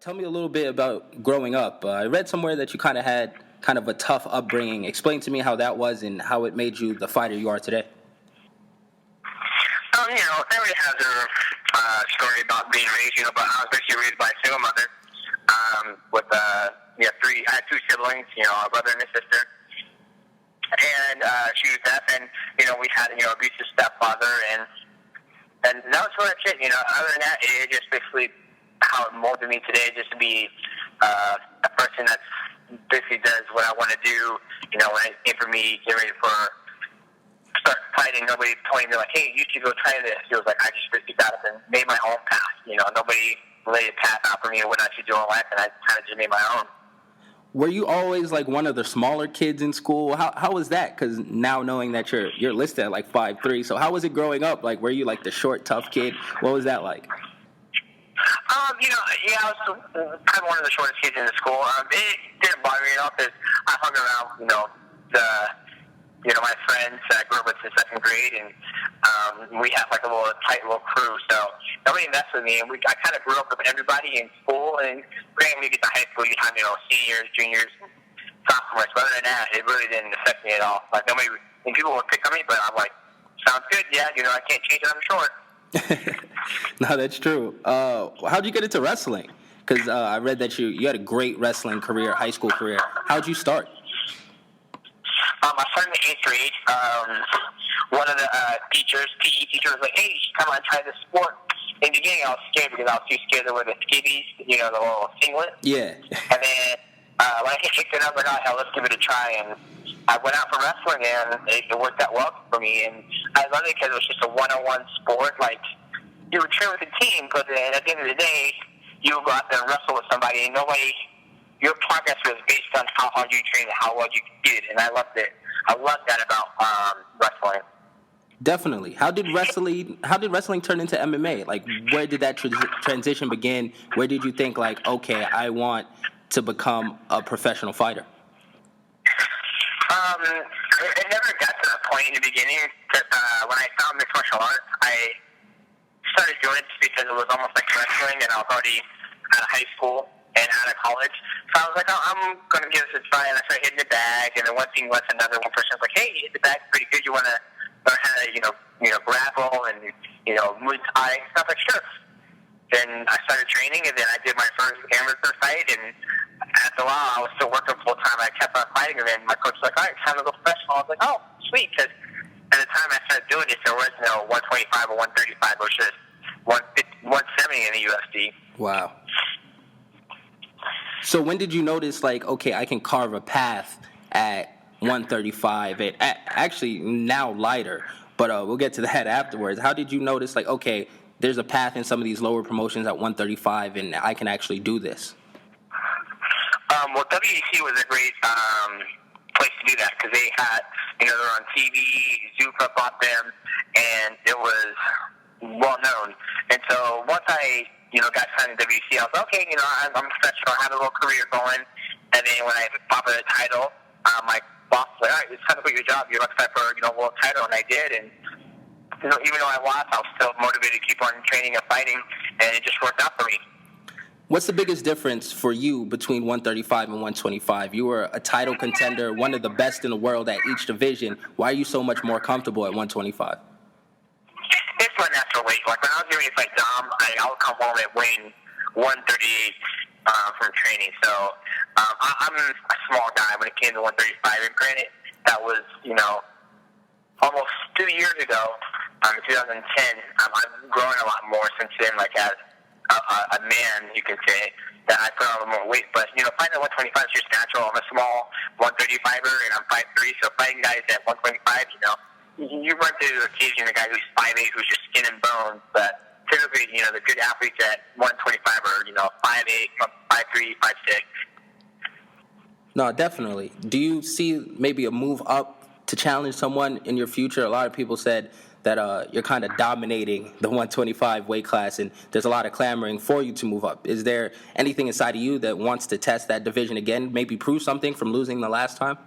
Tell me a little bit about growing up. I read somewhere that you kind of had kind of a tough upbringing. Explain to me how that was and how it made you the fighter you are today. Everybody has their story about being raised, but I was basically raised by a single mother I had two siblings, a brother and a sister. And she was deaf, and, we had, abusive stepfather, and that was pretty much it. Other than that, it just basically how it molded me today, just to be a person that basically does what I want to do. When it came for me, get ready for start fighting, nobody told me like, hey, you should go try this. It was like I just basically got up and made my own path. Nobody laid a path out for me of what I should do in life, and I kind of just made my own. Were you always like one of the smaller kids in school? How was that? Because now knowing that you're listed at like 5'3", so how was it growing up? Like, were you like the short, tough kid? What was that like? I was kind of one of the shortest kids in the school. It didn't bother me at all because I hung around, my friends that I grew up with in second grade, and we had like a tight little crew, so nobody messed with me. And I kind of grew up with everybody in school, and granted, when you get to high school, you have, seniors, juniors, sophomores, but other than that, it really didn't affect me at all. Like, people would pick on me, but I'm like, sounds good, yeah, I can't change it, I'm short. No, that's true. How'd you get into wrestling? Because I read that you had a great wrestling career, high school career. How'd you start? I started in 8th grade. One of the PE teachers, was like, hey, you should come on and try this sport. In the beginning, I was scared because I was too scared to wear the skivvies, the little singlet. Yeah. And then when I hit 6th grade, I was like, oh, hell, let's give it a try. And I went out for wrestling, and it worked out well for me. And I loved it because it was just a one-on-one sport. Like, you would train with a team, but then at the end of the day, you would go out there and wrestle with somebody, and your progress was based on how hard you trained and how well you did, and I loved it. I loved that about wrestling. Definitely. How did wrestling turn into MMA? Like, where did that transition begin? Where did you think, like, okay, I want to become a professional fighter? It never got to that point in the beginning. When I found mixed martial arts, I started doing it just because it was almost like wrestling, and I was already out of high school and out of college. So I was like, oh, I'm going to give this a try, and I started hitting the bag, and then one thing led to another. One person was like, hey, you hit the bag pretty good. You want to learn how to, grapple and, Muay Thai? And I was like, sure. Then I started training, and then I did my first amateur fight, and after a while, I was still working full-time. I kept on fighting, and then my coach was like, all right, it's time to go professional. I was like, oh, sweet, because at the time I started doing it, there was no 125 or 135, it was just 170 in the UFC. Wow. So when did you notice, like, okay, I can carve a path at 135, actually now lighter, but we'll get to that afterwards. How did you notice, like, okay, there's a path in some of these lower promotions at 135, and I can actually do this? Well, WEC was a great place to do that because they had, they're on TV, Zupa bought them, and it was well known. And so once I, got signed to WEC, I was like, okay, I'm professional, I have a little career going. And then when I popped the title, my boss was like, all right, it's time to quit your job. You're looking for, world title, and I did. And even though I lost, I was still motivated to keep on training and fighting, and it just worked out for me. What's the biggest difference for you between 135 and 125? You were a title contender, one of the best in the world at each division. Why are you so much more comfortable at 125? It's my natural weight. Like, when I was getting ready to fight Dom, I would come home and weighing 138 from training. So I'm a small guy when it came to 135. And granted, that was, almost 2 years ago, in 2010. I've grown a lot more since then, like as a man, you can say, that I put on a little more weight. But, fighting at 125 is just natural. I'm a small 135er, and I'm 5'3", so fighting guys at 125, you run through occasionally a guy who's 5'8", who's just skin and bones, but typically, the good athletes at 125 are, 5'8", 5'3", 5'6". No, definitely. Do you see maybe a move up to challenge someone in your future? A lot of people said that you're kind of dominating the 125 weight class, and there's a lot of clamoring for you to move up. Is there anything inside of you that wants to test that division again, maybe prove something from losing the last time?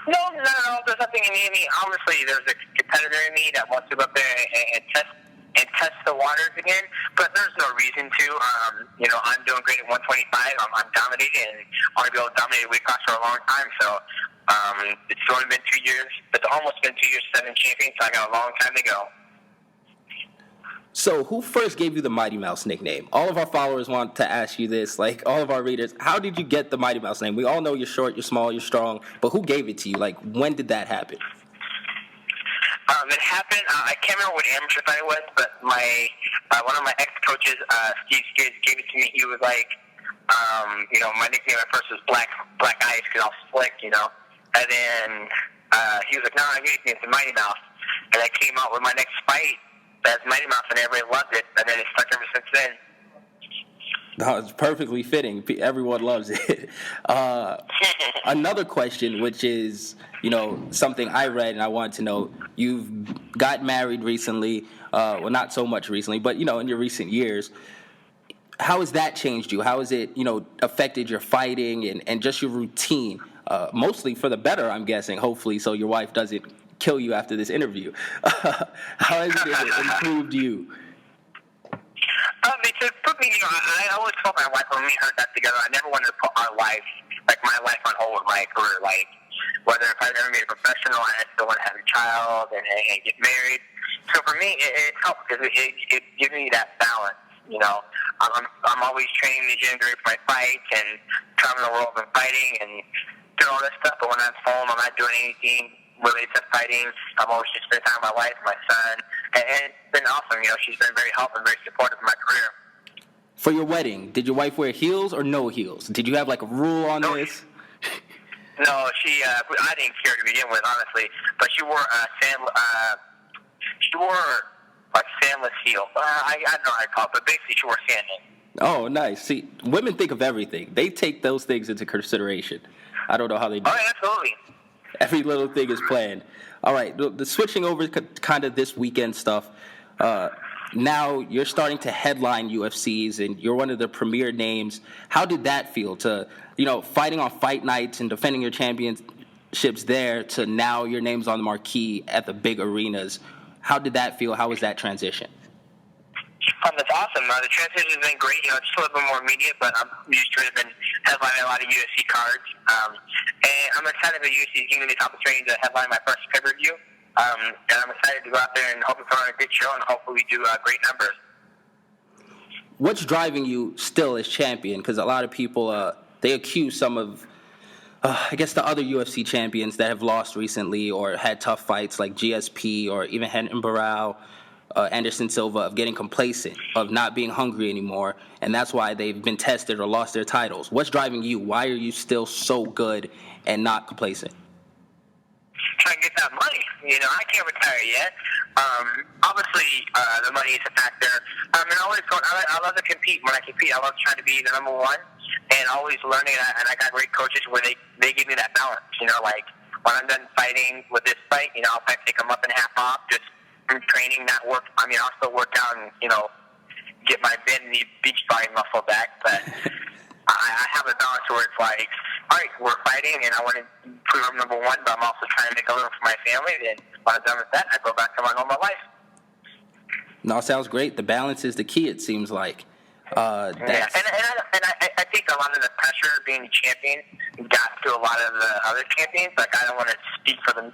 No. There's nothing in me. Honestly, there's a competitor in me that wants to go up there and test and test the waters again, but there's no reason to. I'm doing great at 125. I'm dominating, and I want to be able to dominate a weight class for a long time. So it's only been 2 years. It's almost been 2 years, 7 champions, so I got a long time to go. So, who first gave you the Mighty Mouse nickname? All of our followers want to ask you this, like all of our readers. How did you get the Mighty Mouse name? We all know you're short, you're small, you're strong, but who gave it to you? Like, when did that happen? It happened. I can't remember what amateur fight it was, but one of my ex-coaches, Steve Skidds, gave it to me. He was like, my nickname at first was Black Ice because I was slick, And then he was like, no, I gave it to me. It's the Mighty Mouse. And I came out with my next fight as Mighty Mouse, and everybody loved it. And then it's stuck ever since then. No, it's perfectly fitting. Everyone loves it. Another question, which is, something I read and I wanted to know. You've got married recently. Well, not so much recently, but, in your recent years. How has that changed you? How has it, affected your fighting and just your routine? Mostly for the better, I'm guessing, hopefully, so your wife doesn't kill you after this interview. How has it improved you? It put me, I always told my wife when we heard that together, I never wanted to put our life, like my life on hold with my career. Like, whether if I ever made a professional, I still want to have a child and get married. So for me, it helped because it gives me that balance. I'm always training in the gym for my fights and traveling the world and fighting and doing all this stuff. But when I'm home, I'm not doing anything related to fighting. I'm always just spending time with my wife, my son, and it's been awesome. She's been very helpful and very supportive of my career. For your wedding, did your wife wear heels or no heels? Did you have like a rule on this? No, I didn't care to begin with, honestly. But she wore like sandless heel. I don't know how to call it, but basically she wore sandals. Oh, nice. See, women think of everything. They take those things into consideration. I don't know how they do. Oh, yeah, absolutely. Every little thing is planned. All right, the switching over to kind of this weekend stuff. Now you're starting to headline UFCs, and you're one of the premier names. How did that feel to, fighting on fight nights and defending your championships there to now your name's on the marquee at the big arenas? How did that feel? How was that transition? That's awesome. The transition has been great. It's just a little bit more immediate, but I'm used to it. I've been headlining a lot of UFC cards. And I'm excited that UFC is giving me this opportunity to headline my first pay-per-view. And I'm excited to go out there and hopefully put on a good show and hopefully we do great numbers. What's driving you still as champion? Because a lot of people, they accuse some of, I guess, the other UFC champions that have lost recently or had tough fights like GSP or even Renan Barão, Anderson Silva, of getting complacent, of not being hungry anymore, and that's why they've been tested or lost their titles. What's driving you? Why are you still so good and not complacent? Trying to get that money. I can't retire yet. Obviously, the money is a factor. And I love to compete. When I compete, I love trying to be the number one and always learning. And I got great coaches where they give me that balance. Like when I'm done fighting with this fight, I'll take a month and a half off, just training, not work. I'll still work out and, get my beach body muscle back. But I have a balance where it's like, all right, we're fighting, and I want to prove I'm number one, but I'm also trying to make a living for my family. And when I'm done with that, I go back to my normal life. No, sounds great. The balance is the key, it seems like. Yeah, and I think a lot of the pressure of being champion got to a lot of the other champions. Like, I don't want to speak for them,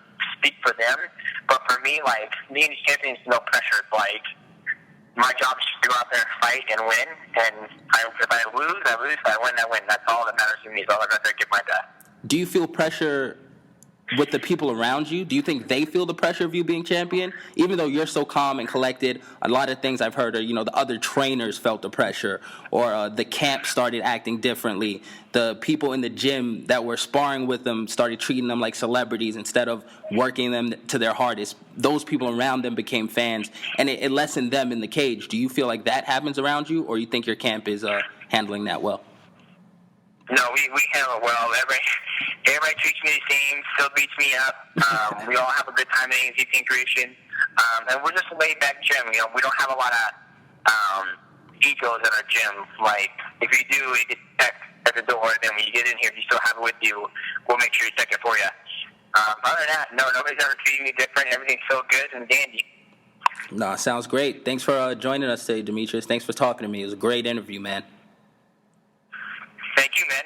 but for me, like, being a champion is no pressure. It's like, my job is to go out there and fight and win. And if I lose, I lose. If I win, I win. That's all that matters to me. So I'll go out there and give my best. Do you feel pressure with the people around you? Do you think they feel the pressure of you being champion? Even though you're so calm and collected, a lot of things I've heard are, the other trainers felt the pressure, or the camp started acting differently. The people in the gym that were sparring with them started treating them like celebrities instead of working them to their hardest. Those people around them became fans, and it lessened them in the cage. Do you feel like that happens around you, or you think your camp is handling that well? No, we handle it well. Everybody treats me the same, still beats me up. We all have a good time in the team creation. And we're just a laid-back gym. We don't have a lot of egos in our gym. Like, if you do, you get checked at the door. Then when you get in here, if you still have it with you, we'll make sure you check it for you. Other than that, no, nobody's ever treated me different. Everything's so good and dandy. Nah, sounds great. Thanks for joining us today, Demetrious. Thanks for talking to me. It was a great interview, man. Thank you, man.